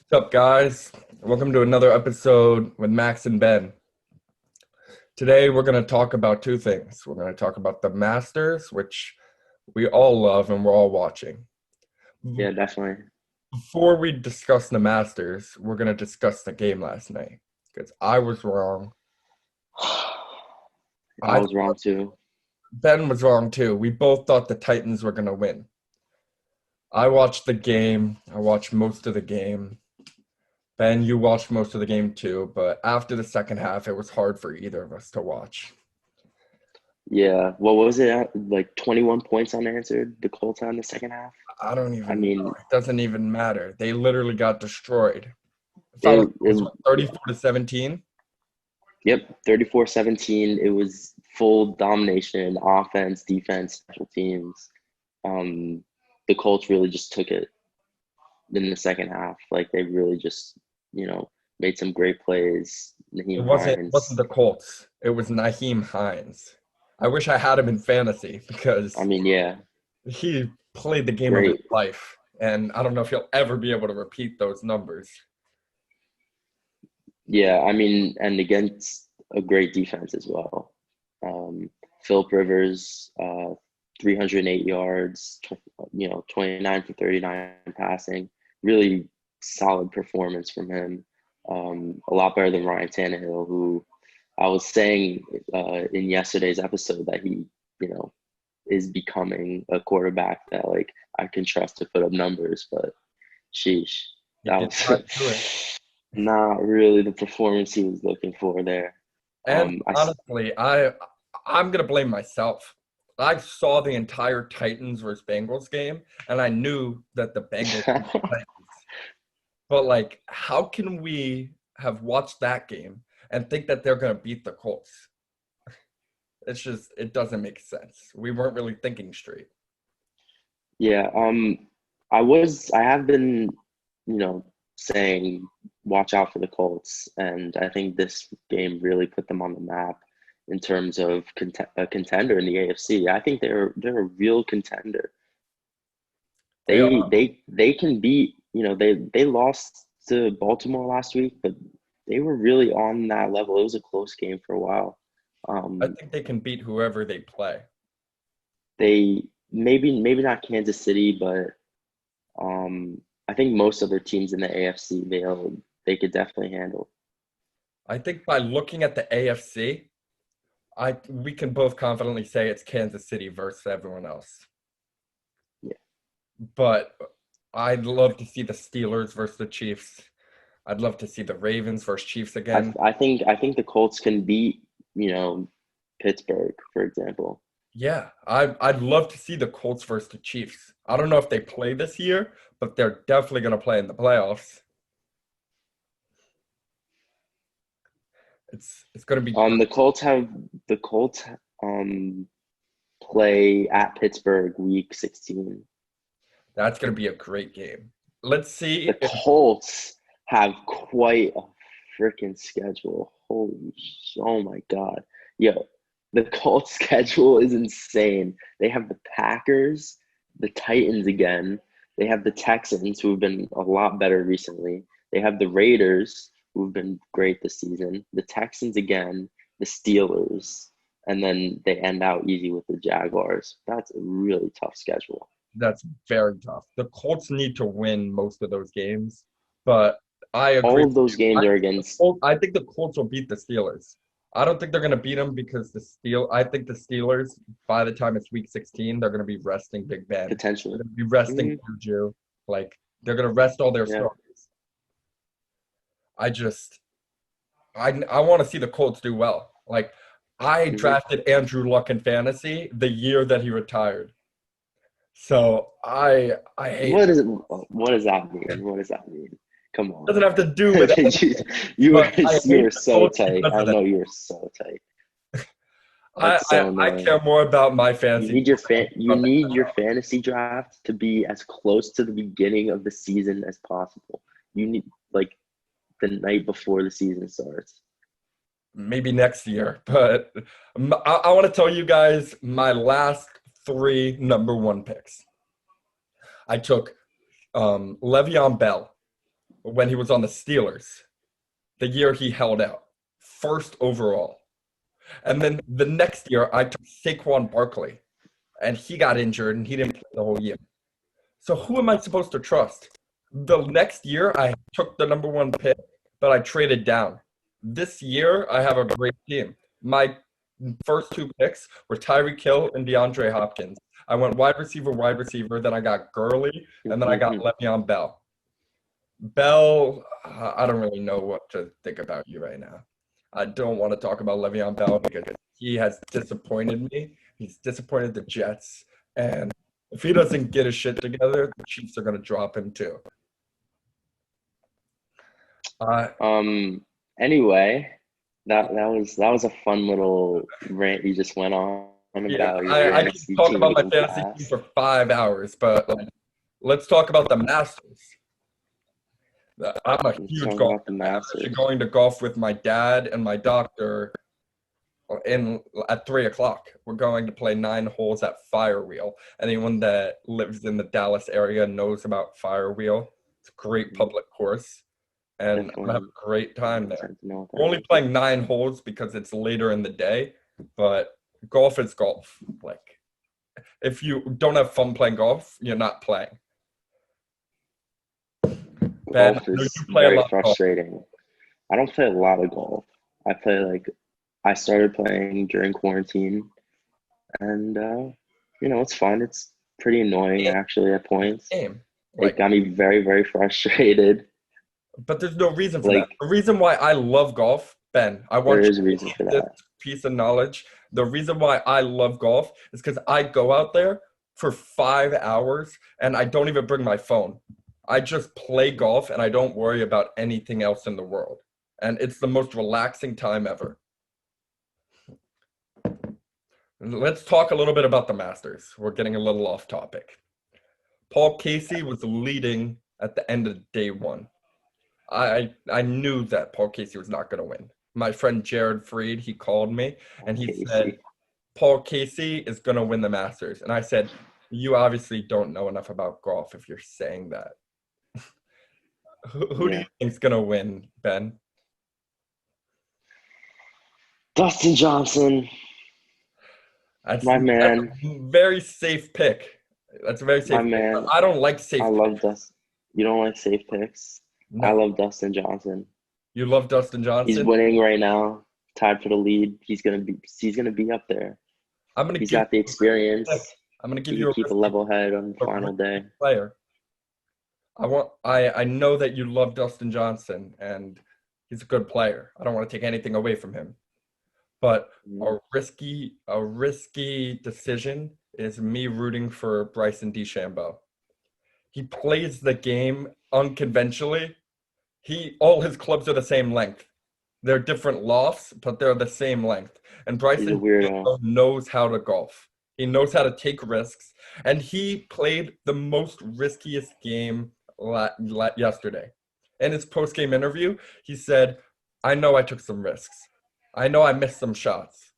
What's up, guys? Welcome to another episode with Max and Ben. Today, we're going to talk about two things. We're going to talk about the Masters, which we all love and we're all watching. Yeah, definitely. Before we discuss the Masters, we're going to discuss the game last night because I was wrong. I I was wrong too. Ben was wrong too. We both thought the Titans were going to win. I watched the game. I watched most of the game. Ben, you watched most of the game too, but after the second half, it was hard for either of us to watch. Yeah, what was it? Like 21 points unanswered, the Colts had in the second half. I don't I even know. mean, It doesn't even matter. They literally got destroyed. It felt like it, it was it what, 34 to 17. yep, 34-17. It was full domination, offense, defense, special teams. Um, the Colts really just took it in the second half. Like they really just, made some great plays. It Naheem wasn't Hines. the Colts. It was Naheem Hines. I wish I had him in fantasy I because mean, yeah, he played the game of his great. life, and I don't know if he'll ever be able to repeat those numbers. Yeah, I mean, and against a great defense as well. Um, Philip Rivers, 308 yards, 29 for 39 passing. Really solid performance from him. A lot better than Ryan Tannehill, who I was saying in yesterday's episode that he, you know, is becoming a quarterback that like I can trust to put up numbers, but sheesh, He that did not do it. was not really the performance he was looking for there. And I honestly, I'm gonna blame myself. I saw the entire Titans versus Bengals game, and I knew that the Bengals beat the Titans. But like, how can we have watched that game and think that they're gonna beat the Colts? It's just it doesn't make sense. We weren't really thinking straight. yeah, I have been, saying watch out for the Colts, and I think this game really put them on the map in terms of a contender in the AFC. I think they're a real contender. They They are. they they can beat, they lost to Baltimore last week, but they were really on that level. It was a close game for a while. I Um, think they can beat whoever they play. they maybe not Kansas City, but I think most other teams in the AFC they could definitely handle. I think by looking at the AFC, I we can both confidently say it's Kansas City versus everyone else. Yeah, But I'd love to see the Steelers versus the Chiefs. I'd love to see the Ravens versus Chiefs I again. I think I think the Colts can beat you know Pittsburgh, for example. Yeah, I'd love to see the Colts versus the Chiefs. I don't know if they play this year, but they're definitely going to play in the playoffs. It's going to be great. The Colts um play at Pittsburgh week 16. That's going to be a great game. Let's see The if Colts have quite a freaking schedule. Oh my God. Yo, the Colts schedule is insane. They have the Packers, the Titans again. They have the Texans, who have been a lot better recently. They have the Raiders, who've been great this season. The Texans again, the Steelers, and then they end out easy with the Jaguars. That's a really tough schedule. that's very tough. The Colts need to win most of those games, but I agree All with of those you. games are against. I think the Colts will beat the Steelers. I don't think they're going to beat them because I think the Steelers, by the time it's week 16, they're going to be resting Big Ben. They're Potentially. going to be resting Mhm. Juju. Like, they're going to rest all their Yeah. starters. I just, I want to see the Colts do well. Like, I Hmm. drafted Andrew Luck in fantasy the year that he retired. So I hate What is it? What does that mean? What does that mean? Come on. doesn't have to do with you, anything, you were but I you hate were the so Colts tight. because I of that. know you were so tight. That's so I annoying. care more about my fantasy team than I do You about the need your NFL. fantasy draft to be as close to the beginning of the season as possible. You need like the night before the season starts. Maybe next year, but I want to tell you guys my last three number one picks. I took Le'Veon Bell. when he was on the Steelers, the year he held out, first overall. And then the next year, I took Saquon Barkley, and he got injured, and he didn't play the whole year. So who am I supposed to trust? The next year, I took the number one pick, but I traded down. This year, I have a great team. My first two picks were Tyreek Hill and DeAndre Hopkins. I went wide receiver, then I got Gurley, and then I got Le'Veon Bell. Bell, I don't really know what to think about you right now. I don't want to talk about Le'Veon Bell because he has disappointed me. He's disappointed the Jets, and if he doesn't get his shit together, the Chiefs are going to drop him too. Anyway, that was a fun little rant you just went on about your I can fantasy talk team about my getting fantasy passed. team for 5 hours, but let's talk about the Masters. I'm a huge Talk golf about the fan. I'm Masters. actually going to golf with my dad and my doctor at 3:00. We're going to play 9 holes at Firewheel. Anyone that lives in the Dallas area knows about Firewheel. It's a great public course, and I'm gonna have a great time there. We're only playing 9 holes because it's later in the day, but golf is golf. Like, if you don't have fun playing golf, you're not playing. Ben, Golf I know is you play a very lot of golf. frustrating. I don't play a lot of golf. I started playing during quarantine, and it's fun. It's pretty annoying actually at points. Game. It got me very, very frustrated. But there's no reason for that. Like, The reason why I love golf, Ben, I want there you is a reason for to get that. this piece of knowledge. The reason why I love golf is because I go out there for 5 hours and I don't even bring my phone. I just play golf and I don't worry about anything else in the world. And it's the most relaxing time ever. Let's talk a little bit about the Masters. We're getting a little off topic. Paul Casey was leading at the end of day one. I knew that Paul Casey was not going to win. My friend Jared Freed, he called me and he said, Paul Casey is going to win the Masters. And I said, you obviously don't know enough about golf if you're saying that. Who do you think's going to win, Ben? Dustin Johnson. That's My man. a very safe pick. That's a very safe pick. Man. I don't like safe picks. I love Dustin. You don't like safe picks? No. I love Dustin Johnson. You love Dustin Johnson? He's winning right now. Tied for the lead. He's gonna be up there. He's got the experience. I'm gonna give you keep a level head on the final day. Player. I know that you love Dustin Johnson and he's a good player. I don't want to take anything away from him. But a risky decision is me rooting for Bryson DeChambeau. He plays the game unconventionally. All his clubs are the same length. They're different lofts, but they're the same length. And Bryson knows how to golf. He knows how to take risks. And he played the most riskiest game yesterday. In his post-game interview, he said, I know I took some risks. I know I missed some shots,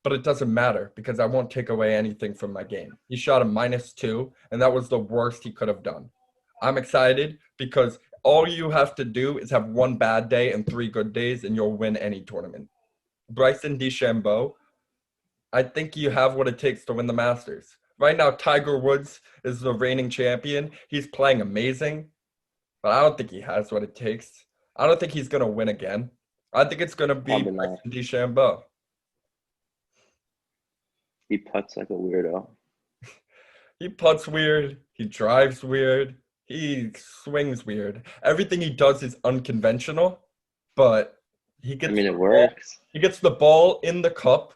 but it doesn't matter because I won't take away anything from my game. He shot a -2, and that was the worst he could have done. I'm excited because all you have to do is have one bad day and 3 good days, and you'll win any tournament. Bryson DeChambeau, I think you have what it takes to win the Masters. Right now, Tiger Woods is the reigning champion. He's playing amazing, but I don't think he has what it takes. I don't think he's going to win again. I think it's going to be Bryson DeChambeau. He putts like a weirdo. He putts weird. He drives weird. He swings weird. Everything he does is unconventional, but it works. He gets the ball in the cup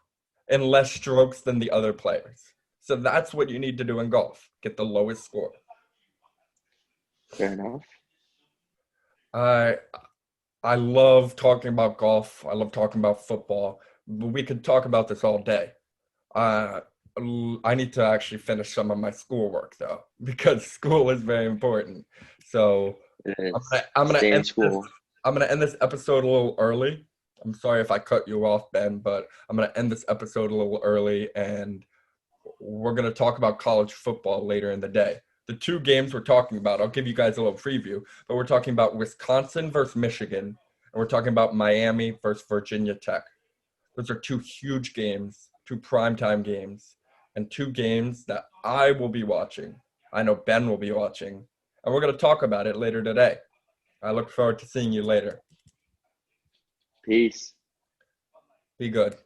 in less strokes than the other players. So that's what you need to do in golf. Get the lowest score. Fair enough. I love talking about golf. I love talking about football. We could talk about this all day. I need to actually finish some of my schoolwork though, because school is very important. So I'm gonna end this episode a little early. I'm sorry if I cut you off, Ben, but I'm gonna end this episode a little early, and we're gonna talk about college football later in the day. The two games we're talking about, I'll give you guys a little preview, but we're talking about Wisconsin versus Michigan, and we're talking about Miami versus Virginia Tech. Those are two huge games, two primetime games, and two games that I will be watching. I know Ben will be watching, and we're going to talk about it later today. I look forward to seeing you later. Peace. Be good.